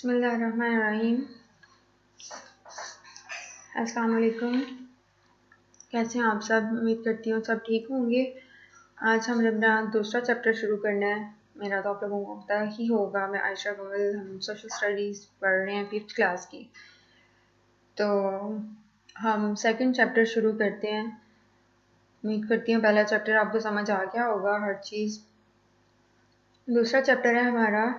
बिस्मिल्लाहिर्रहमानिर्रहीम। अस्सलाम वालेकुम। कैसे हैं आप सब? उम्मीद करती हूँ सब ठीक होंगे। आज हमने अपना दूसरा चैप्टर शुरू करना है। मेरा तो आप लोगों को पता ही होगा, मैं आयशा गोयल, हम सोशल स्टडीज़ पढ़ रहे हैं 5th क्लास की। तो हम सेकंड चैप्टर शुरू करते हैं। उम्मीद करती हूँ पहला चैप्टर आपको समझ आ गया होगा हर चीज़। दूसरा चैप्टर है हमारा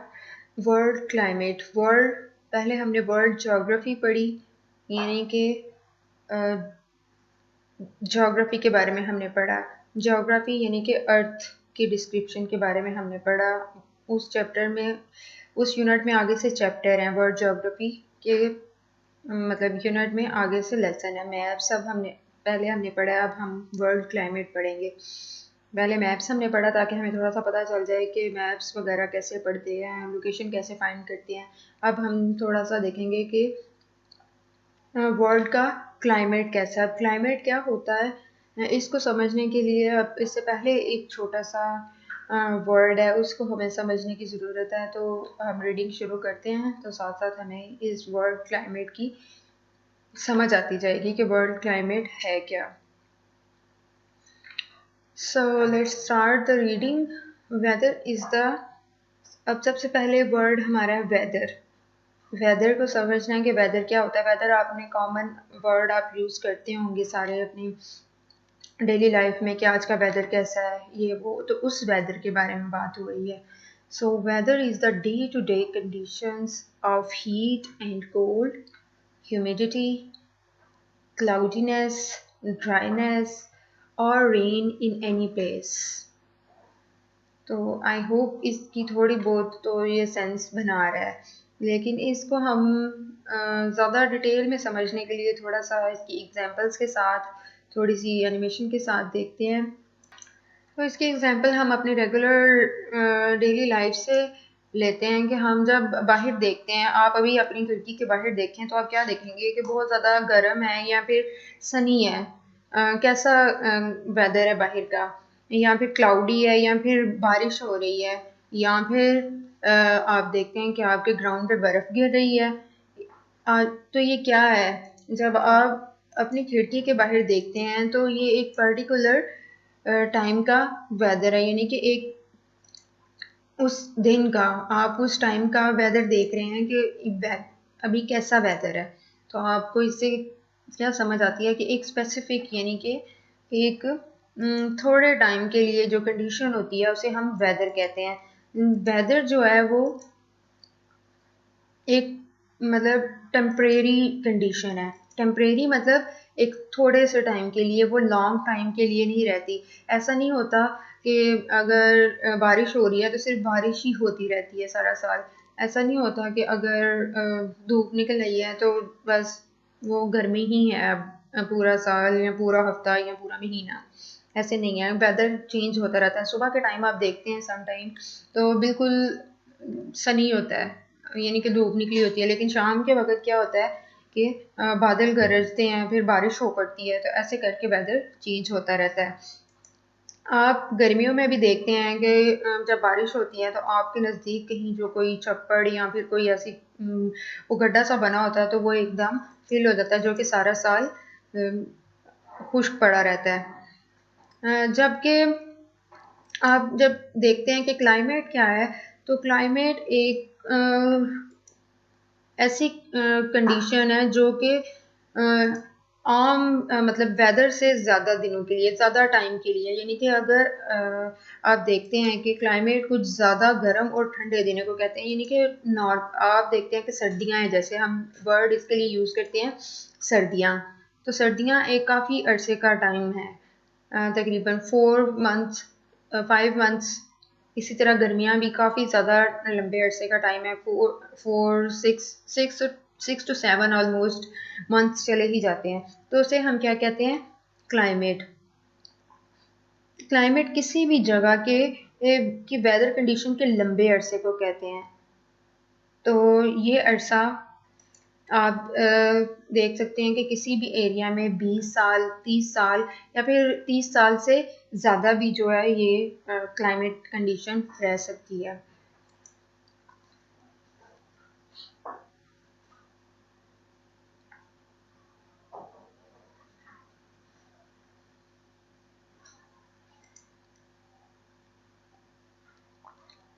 वर्ल्ड क्लाइमेट। वर्ल्ड, पहले हमने वर्ल्ड ज्योग्राफी पढ़ी, यानी कि ज्योग्राफी के बारे में हमने पढ़ा। ज्योग्राफी यानी कि अर्थ की डिस्क्रिप्शन के बारे में हमने पढ़ा। उस चैप्टर में, उस यूनिट में आगे से चैप्टर हैं वर्ल्ड ज्योग्राफी के, मतलब यूनिट में आगे से लेसन है। मैप्स अब पहले हमने पढ़ा, अब हम वर्ल्ड क्लाइमेट पढ़ेंगे। पहले मैप्स हमने पढ़ा ताकि हमें थोड़ा सा पता चल जाए कि मैप्स वगैरह कैसे पढ़ते हैं, लोकेशन कैसे फाइंड करते हैं। अब हम थोड़ा सा देखेंगे कि वर्ल्ड का क्लाइमेट कैसा है। क्लाइमेट क्या होता है, इसको समझने के लिए अब इससे पहले एक छोटा सा वर्ड है, उसको हमें समझने की ज़रूरत है। तो हम रीडिंग शुरू करते हैं, तो साथ साथ हमें इस वर्ल्ड क्लाइमेट की समझ आती जाएगी कि वर्ल्ड क्लाइमेट है क्या। So let's start the reading. Weather is the, अब सबसे पहले वर्ड हमारा है वेदर। वेदर को समझना है कि वेदर क्या होता है। वेदर आपने कॉमन वर्ड आप यूज़ करते होंगे सारे अपनी डेली लाइफ में कि आज का वेदर कैसा है, ये वो, तो उस वेदर के बारे में बात हो रही है। So weather is the day to day conditions of heat and cold, humidity, cloudiness, dryness और रेन इन एनी प्लेस। तो आई होप इसकी थोड़ी बहुत तो ये सेंस बना रहा है, लेकिन इसको हम ज़्यादा डिटेल में समझने के लिए थोड़ा सा इसकी एग्जांपल्स के साथ, थोड़ी सी एनिमेशन के साथ देखते हैं। तो इसकी एग्जांपल हम अपने रेगुलर डेली लाइफ से लेते हैं कि हम जब बाहर देखते हैं, आप अभी अपनी खिड़की के बाहर देखें तो आप क्या देखेंगे कि बहुत ज़्यादा गर्म है या फिर सनी है। कैसा वेदर है बाहर का, या फिर क्लाउडी है, या फिर बारिश हो रही है, या फिर आप देखते हैं कि आपके ग्राउंड पे बर्फ़ गिर रही है। तो ये क्या है, जब आप अपनी खिड़की के बाहर देखते हैं तो ये एक पर्टिकुलर टाइम का वेदर है, यानी कि एक उस दिन का, आप उस टाइम का वेदर देख रहे हैं कि अभी कैसा वेदर है। तो आपको इससे क्या समझ आती है कि एक स्पेसिफिक, यानी कि एक थोड़े टाइम के लिए जो कंडीशन होती है उसे हम वेदर कहते हैं। वेदर जो है वो एक मतलब टेम्परेरी कंडीशन है। टेम्परेरी मतलब एक थोड़े से टाइम के लिए, वो लॉन्ग टाइम के लिए नहीं रहती। ऐसा नहीं होता कि अगर बारिश हो रही है तो सिर्फ बारिश ही होती रहती है सारा साल। ऐसा नहीं होता कि अगर धूप निकल रही है तो बस वो गर्मी ही है पूरा साल या पूरा हफ्ता या पूरा महीना। ऐसे नहीं है, वेदर चेंज होता रहता है। सुबह के टाइम आप देखते हैं सम टाइम तो बिल्कुल सनी होता है, यानी कि धूप निकली होती है, लेकिन शाम के वक्त क्या होता है कि बादल गरजते हैं, फिर बारिश हो पड़ती है। तो ऐसे करके वेदर चेंज होता रहता है। आप गर्मियों में भी देखते हैं कि जब बारिश होती है तो आपके नज़दीक कहीं जो कोई छप्पड़ या फिर कोई ऐसी वो गड्ढा सा बना होता है तो वो एकदम फिल हो जाता है, जो कि सारा साल खुश्क पड़ा रहता है। जबकि आप जब देखते हैं कि क्लाइमेट क्या है, तो क्लाइमेट एक ऐसी कंडीशन है जो कि आम मतलब वेदर से ज़्यादा दिनों के लिए, ज़्यादा टाइम के लिए, यानी कि अगर आप देखते हैं कि क्लाइमेट कुछ ज़्यादा गर्म और ठंडे दिनों को कहते हैं, यानी कि नॉर्थ, आप देखते हैं कि सर्दियाँ हैं, जैसे हम वर्ड इसके लिए यूज़ करते हैं सर्दियाँ। तो सर्दियाँ एक काफ़ी अरसे का टाइम है, तकरीबन 4 मंथ्स, 5 मंथ्स। इसी तरह गर्मियाँ भी काफ़ी ज़्यादा लंबे अरसे का टाइम है, 6 to 7 ऑलमोस्ट मंथ्स चले ही जाते हैं। तो उसे हम क्या कहते हैं, क्लाइमेट। क्लाइमेट किसी भी जगह के की वेदर कंडीशन के लंबे अरसे को कहते हैं। तो ये अरसा आप देख सकते हैं कि किसी भी एरिया में 20 साल, 30 साल या फिर 30 साल से ज़्यादा भी जो है ये क्लाइमेट कंडीशन रह सकती है।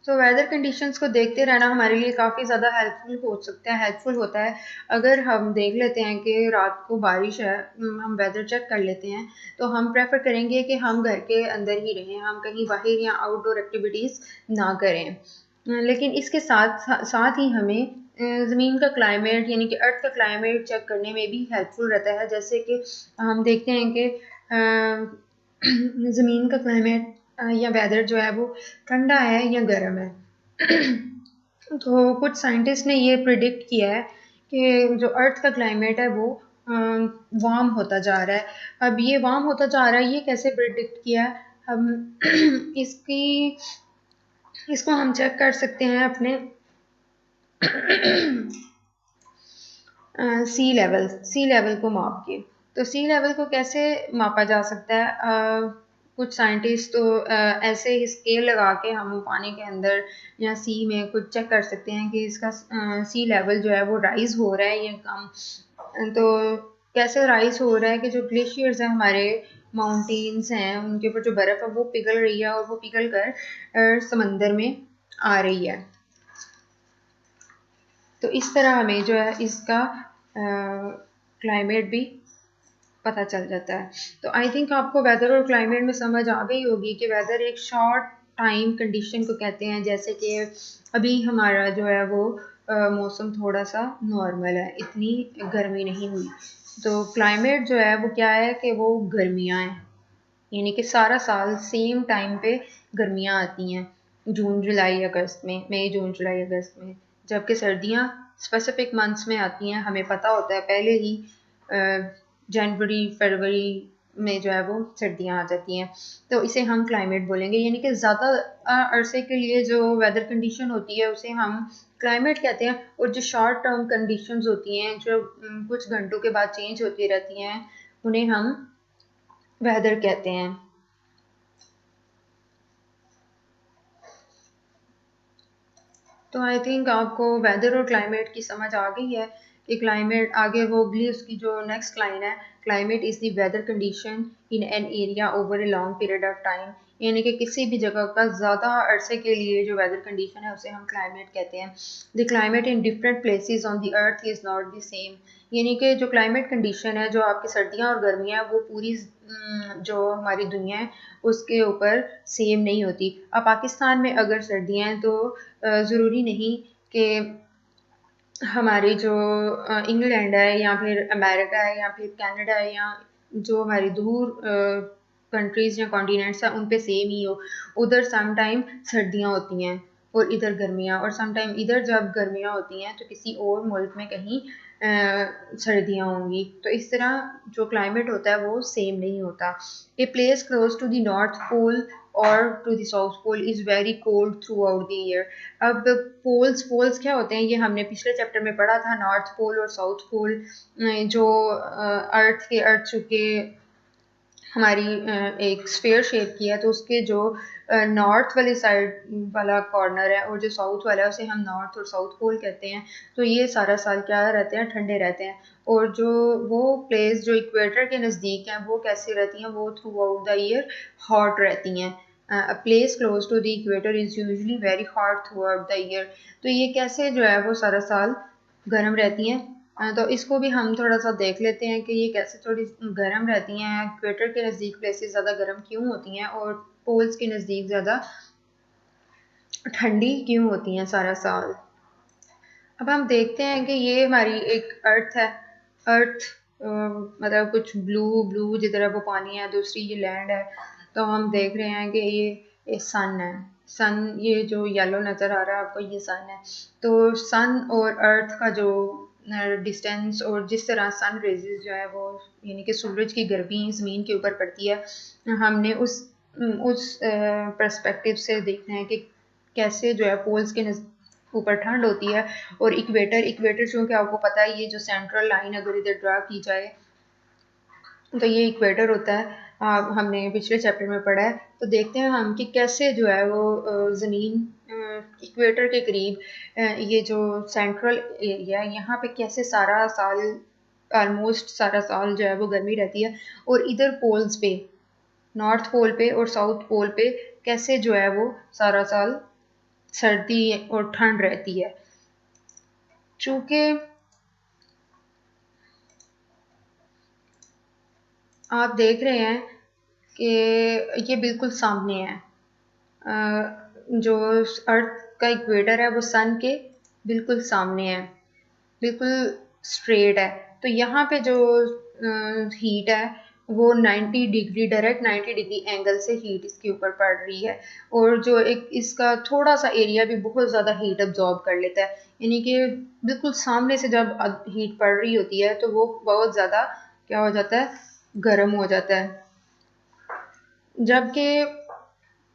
तो वेदर कंडीशंस को देखते रहना हमारे लिए काफ़ी ज़्यादा हेल्पफुल हो सकता है, हेल्पफुल होता है। अगर हम देख लेते हैं कि रात को बारिश है, हम वेदर चेक कर लेते हैं, तो हम प्रेफर करेंगे कि हम घर के अंदर ही रहें, हम कहीं बाहर या आउटडोर एक्टिविटीज़ ना करें। लेकिन इसके साथ साथ ही हमें ज़मीन का क्लाइमेट यानी कि अर्थ का क्लाइमेट चेक करने में भी हेल्पफुल रहता है। जैसे कि हम देखते हैं कि ज़मीन का क्लाइमेट या वेदर जो है वो ठंडा है या गर्म है। तो कुछ साइंटिस्ट ने ये प्रिडिक्ट किया है कि जो अर्थ का क्लाइमेट है वो वार्म होता जा रहा है। अब ये वार्म होता जा रहा है, ये कैसे प्रिडिक्ट किया है? हम इसकी इसको हम चेक कर सकते हैं अपने सी लेवल को माप के। तो सी लेवल को कैसे मापा जा सकता है? कुछ साइंटिस्ट तो ऐसे ही स्केल लगा के हम पानी के अंदर या सी में कुछ चेक कर सकते हैं कि इसका सी लेवल जो है वो राइज हो रहा है या कम। तो कैसे राइज हो रहा है कि जो ग्लेशियर्स हैं हमारे, माउंटेन्स हैं, उनके ऊपर जो बर्फ़ है वो पिघल रही है और वो पिघल कर समंदर में आ रही है। तो इस तरह हमें जो है इसका क्लाइमेट भी पता चल जाता है। तो आई थिंक आपको वेदर और क्लाइमेट में समझ आ गई होगी कि वेदर एक शॉर्ट टाइम कंडीशन को कहते हैं। जैसे कि अभी हमारा जो है वो मौसम थोड़ा सा नॉर्मल है, इतनी गर्मी नहीं हुई। तो क्लाइमेट जो है वो क्या है कि वो गर्मियाँ हैं, यानी कि सारा साल सेम टाइम पे गर्मियाँ आती हैं, जून जुलाई अगस्त में, मई जून जुलाई अगस्त में। जबकि सर्दियाँ स्पेसिफिक मंथ्स में आती हैं, हमें पता होता है पहले ही जनवरी फरवरी में जो है वो सर्दियाँ आ जाती हैं। तो इसे हम क्लाइमेट बोलेंगे, यानी कि ज़्यादा अरसे के लिए जो वेदर कंडीशन होती है उसे हम क्लाइमेट कहते हैं। और जो शॉर्ट टर्म कंडीशंस होती हैं जो कुछ घंटों के बाद चेंज होती रहती हैं, उन्हें हम वेदर कहते हैं। तो आई थिंक आपको वेदर और क्लाइमेट की समझ आ गई है कि क्लाइमेट आगे वो अगली उसकी जो नेक्स्ट लाइन है, climate is the weather condition in an area over a long period of time. यानी कि किसी भी जगह का ज़्यादा अरसे के लिए जो वेदर कंडीशन है उसे हम क्लाइमेट कहते हैं। The climate in different places on the earth is not the same. यानी कि जो क्लाइमेट कंडीशन है, जो आपकी सर्दियाँ और गर्मियाँ, वो पूरी जो हमारी दुनिया है उसके ऊपर सेम नहीं होती। अब पाकिस्तान में अगर सर्दियाँ हैं तो ज़रूरी नहीं कि हमारी जो इंग्लैंड है या फिर अमेरिका है या फिर कनाडा है या जो हमारी दूर कंट्रीज़ या कॉन्टिनेंट्स हैं उन पे सेम ही हो। उधर सम टाइम सर्दियाँ होती हैं और इधर गर्मियाँ, और सम टाइम इधर जब गर्मियाँ होती हैं तो किसी और मुल्क में कहीं सर्दियाँ होंगी। तो इस तरह जो क्लाइमेट होता है वो सेम नहीं होता। A place close to the north pole और to the south pole is very cold throughout the year. अब पोल्स पोल्स क्या होते हैं ये हमने पिछले चैप्टर में पढ़ा था, नॉर्थ पोल और साउथ पोल। जो अर्थ के अर्थ चूँकि हमारी एक स्फेयर शेप की है, तो उसके जो नॉर्थ वाली साइड वाला कॉर्नर है और जो साउथ वाला है उसे हम नॉर्थ और साउथ पोल कहते हैं। तो ये सारा साल क्या रहते हैं, ठंडे रहते हैं। और जो वो प्लेस जो इक्वेटर के नज़दीक हैं वो कैसी रहती हैं, वो throughout the year hot रहती हैं। A place close to the equator is usually very hot throughout the year. तो ये कैसे जो है वो सारा साल गर्म रहती हैं। तो इसको भी हम थोड़ा सा देख लेते हैं कि ये कैसे थोड़ी गर्म रहती हैं। इक्वेटर के नज़दीक प्लेसेस ज़्यादा गर्म क्यों होती हैं और पोल्स के नज़दीक ज़्यादा ठंडी क्यों होती हैं सारा साल। अब हम देखते हैं कि ये हमारी एक अर्थ है। अर्थ मतलब कुछ ब्लू ब्लू जिधर वो पानी है, दूसरी ये लैंड है। तो हम देख रहे हैं कि ये सन है। सन ये जो येलो नज़र आ रहा है आपको, ये सन है। तो सन और अर्थ का जो डिस्टेंस और जिस तरह सन रेजेस जो है वो यानी कि सूरज की गर्मी ज़मीन के ऊपर पड़ती है, हमने उस पर्सपेक्टिव से देखना है कि कैसे जो है पोल्स के ऊपर ठंड होती है। और इक्वेटर इक्वेटर चूँकि आपको पता है ये जो सेंट्रल लाइन अगर इधर ड्रा की जाए तो ये इक्वेटर होता है। हमने पिछले चैप्टर में पढ़ा है। तो देखते हैं हम कि कैसे जो है वो ज़मीन इक्वेटर के करीब ये जो सेंट्रल एरिया है यहाँ पे कैसे सारा साल ऑलमोस्ट सारा साल जो है वो गर्मी रहती है। और इधर पोल्स पे, नॉर्थ पोल पे और साउथ पोल पे कैसे जो है वो सारा साल सर्दी और ठंड रहती है। चूँकि आप देख रहे हैं कि ये बिल्कुल सामने है, जो अर्थ का इक्वेटर है वो सन के बिल्कुल सामने है, बिल्कुल स्ट्रेट है। तो यहाँ पे जो हीट है वो 90 डिग्री, डायरेक्ट 90 डिग्री एंगल से हीट इसके ऊपर पड़ रही है, और जो एक इसका थोड़ा सा एरिया भी बहुत ज़्यादा हीट अब्जॉर्ब कर लेता है। यानी कि बिल्कुल सामने से जब हीट पड़ रही होती है तो वो बहुत ज़्यादा क्या हो जाता है, गर्म हो जाता है। जबकि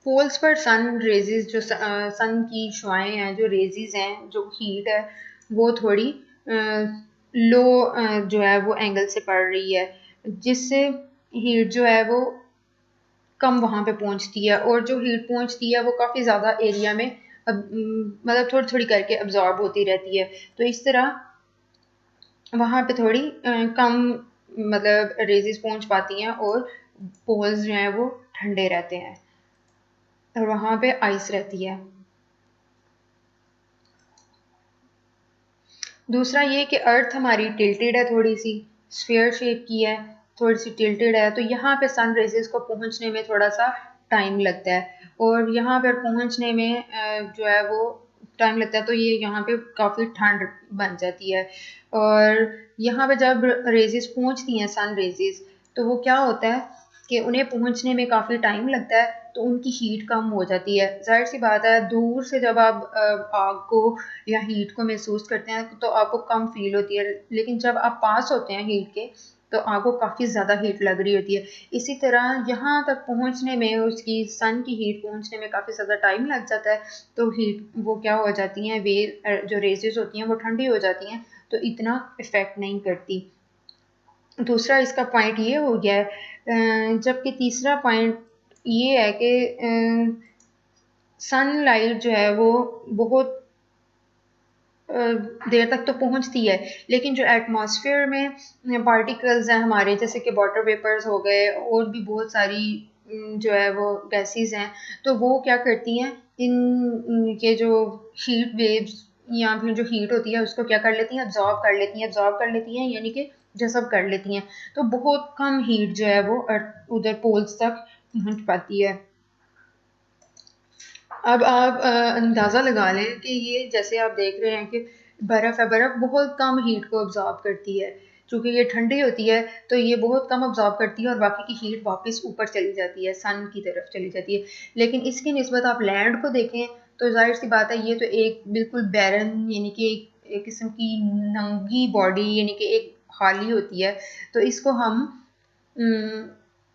पोल्स पर सन रेजेस, जो सन की शुआएं हैं, जो रेजेस हैं, जो हीट है, वो थोड़ी लो जो है वो एंगल से पड़ रही है, जिससे हीट जो है वो कम वहाँ पे पहुँचती है, और जो हीट पहुँचती है वो काफ़ी ज़्यादा एरिया में मतलब थोड़ी थोड़ी करके अब्जॉर्ब होती रहती है। तो इस तरह वहाँ पे थोड़ी कम मतलब रेजेस पहुँच पाती हैं, और पोल्स जो हैं वो ठंडे रहते हैं, और वहाँ पे आइस रहती है। दूसरा ये कि अर्थ हमारी टिल्टेड है, थोड़ी सी स्फीयर शेप की है, थोड़ी सी टिल्टेड है, तो यहाँ पे सन रेजेस को पहुँचने में थोड़ा सा टाइम लगता है, और यहाँ पर पहुँचने में जो है वो टाइम लगता है, तो ये यहाँ पे काफ़ी ठंड बन जाती है। और यहाँ पे जब रेजेस पहुँचती हैं सन रेजेस, तो वो क्या होता है कि उन्हें पहुँचने में काफ़ी टाइम लगता है, तो उनकी हीट कम हो जाती है। ज़ाहिर सी बात है, दूर से जब आप आग को या हीट को महसूस करते हैं तो आपको कम फील होती है, लेकिन जब आप पास होते हैं हीट के तो आपको काफ़ी ज़्यादा हीट लग रही होती है। इसी तरह यहाँ तक पहुँचने में, उसकी सन की हीट पहुँचने में काफ़ी ज़्यादा टाइम लग जाता है, तो हीट वो क्या हो जाती हैं, वे जो रेजेस होती हैं वो ठंडी हो जाती हैं, तो इतना इफ़ेक्ट नहीं करती। दूसरा इसका पॉइंट ये हो गया है। जबकि तीसरा पॉइंट ये है कि सनलाइट जो है वो बहुत देर तक तो पहुंचती है, लेकिन जो एटमॉस्फेयर में पार्टिकल्स हैं हमारे, जैसे कि वाटर वेपर्स हो गए, और भी बहुत सारी जो है वो गैसेस हैं, तो वो क्या करती हैं, के जो हीट वेव्स या फिर जो हीट होती है उसको क्या कर लेती हैं, अब्जॉर्ब कर लेती हैं, यानी कि जज़ब कर लेती हैं। तो बहुत कम हीट जो है वो उधर पोल्स तक पहुंच पाती है। अब आप अंदाज़ा लगा लें कि ये जैसे आप देख रहे हैं कि बर्फ़ है, बर्फ़ बहुत कम हीट को अब्ज़ॉर्ब करती है। चूँकि ये ठंडी होती है, तो ये बहुत कम अब्ज़ॉर्ब करती है, और बाकी की हीट वापस ऊपर चली जाती है, सन की तरफ चली जाती है। लेकिन इसकी निस्बत आप लैंड को देखें, तो ज़ाहिर-सी बात है, ये तो एक बिल्कुल बैरन, यानी कि एक किस्म की नंगी बॉडी, यानी कि एक खाली होती है। तो इसको हम उम,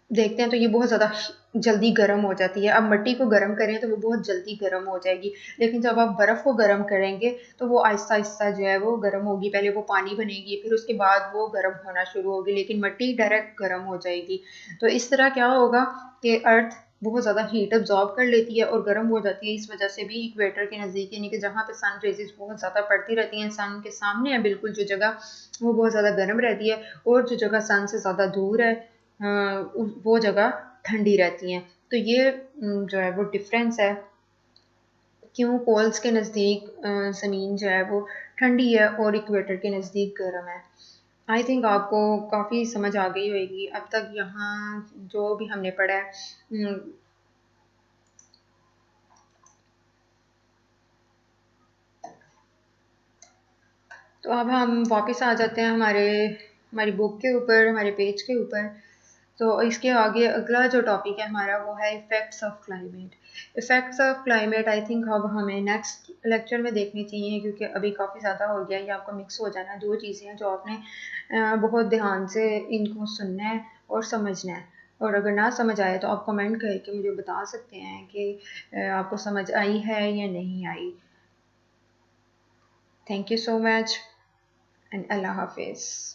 देखते हैं तो ये बहुत ज़्यादा जल्दी गर्म हो जाती है। अब मिट्टी को गर्म करें तो वो बहुत जल्दी गर्म हो जाएगी, लेकिन जब आप बर्फ़ को गर्म करेंगे तो वो आहिस्ता-आहिस्ता जो है वो गर्म होगी। पहले वो पानी बनेगी, फिर उसके बाद वो गर्म होना शुरू होगी, लेकिन मिट्टी डायरेक्ट गर्म हो जाएगी। तो इस तरह क्या होगा कि अर्थ बहुत ज़्यादा हीट अब्ज़ॉर्ब कर लेती है और गर्म हो जाती है। इस वजह से भी इक्वेटर के नज़दीक, यानी कि जहाँ पे सन रेज़ेज़ बहुत ज़्यादा पड़ती रहती हैं, सन के सामने है बिल्कुल जो जगह, वो बहुत ज़्यादा गर्म रहती है, और जो जगह सन से ज़्यादा दूर है वो जगह ठंडी रहती हैं। तो ये जो है वो डिफरेंस है, क्यों पोल्स के नज़दीक ज़मीन जो है वो ठंडी है और इक्वेटर के नज़दीक गर्म है। आई थिंक आपको काफ़ी समझ आ गई होगी अब तक यहाँ जो भी हमने पढ़ा है। तो अब हम वापस आ जाते हैं हमारी बुक के ऊपर, हमारे पेज के ऊपर। तो इसके आगे अगला जो टॉपिक है हमारा वो है effects of climate. Effects of climate I think अब हमें नेक्स्ट लेक्चर में देखनी चाहिए, क्योंकि अभी काफ़ी ज़्यादा हो गया, ये आपको मिक्स हो जाना। दो चीज़ें हैं जो आपने बहुत ध्यान से इनको सुनना है और समझना है, और अगर ना समझ आए तो आप कमेंट करके मुझे बता सकते हैं कि आपको समझ आई है या नहीं आई। Thank you so much and अल्लाह हाफिज़।